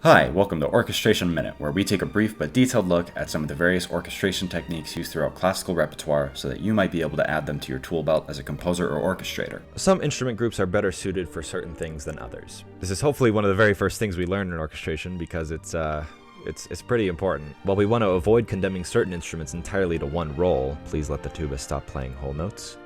Hi, welcome to Orchestration Minute, where we take a brief but detailed look at some of the various orchestration techniques used throughout classical repertoire so that you might be able to add them to your tool belt as a composer or orchestrator. Some instrument groups are better suited for certain things than others. This is hopefully one of the very first things we learn in orchestration because it's pretty important. While we want to avoid condemning certain instruments entirely to one role, please let the tuba stop playing whole notes.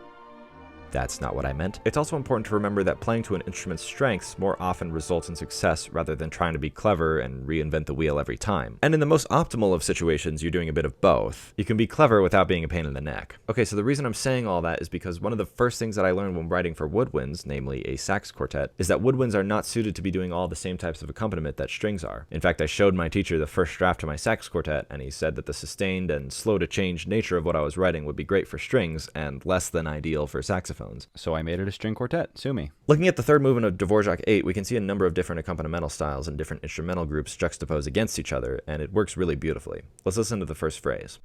That's not what I meant. It's also important to remember that playing to an instrument's strengths more often results in success rather than trying to be clever and reinvent the wheel every time. And in the most optimal of situations, you're doing a bit of both. You can be clever without being a pain in the neck. Okay, so the reason I'm saying all that is because one of the first things that I learned when writing for woodwinds, namely a sax quartet, is that woodwinds are not suited to be doing all the same types of accompaniment that strings are. In fact, I showed my teacher the first draft of my sax quartet, and he said that the sustained and slow-to-change nature of what I was writing would be great for strings and less than ideal for saxophones. So I made it a string quartet. Sue me. Looking at the third movement of Dvořák 8, we can see a number of different accompanimental styles and different instrumental groups juxtaposed against each other, and it works really beautifully. Let's listen to the first phrase.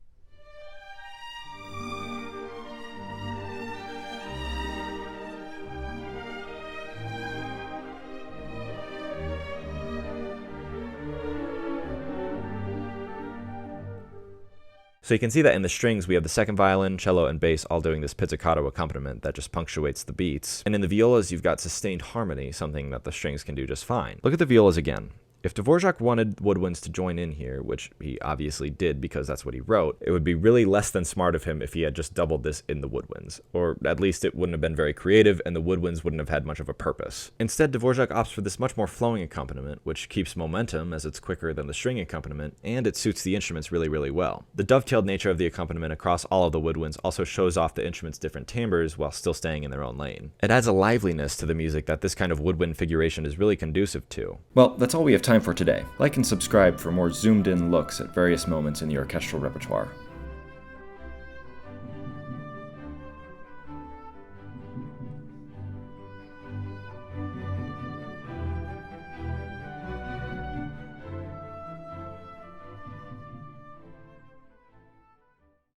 So you can see that in the strings, we have the second violin, cello, and bass all doing this pizzicato accompaniment that just punctuates the beats. And in the violas, you've got sustained harmony, something that the strings can do just fine. Look at the violas again. If Dvořák wanted woodwinds to join in here, which he obviously did because that's what he wrote, it would be really less than smart of him if he had just doubled this in the woodwinds. Or at least it wouldn't have been very creative and the woodwinds wouldn't have had much of a purpose. Instead, Dvořák opts for this much more flowing accompaniment, which keeps momentum as it's quicker than the string accompaniment, and it suits the instruments really, really well. The dovetailed nature of the accompaniment across all of the woodwinds also shows off the instruments' different timbres while still staying in their own lane. It adds a liveliness to the music that this kind of woodwind figuration is really conducive to. Well, that's all we have time for today. Like and subscribe for more zoomed-in looks at various moments in the orchestral repertoire.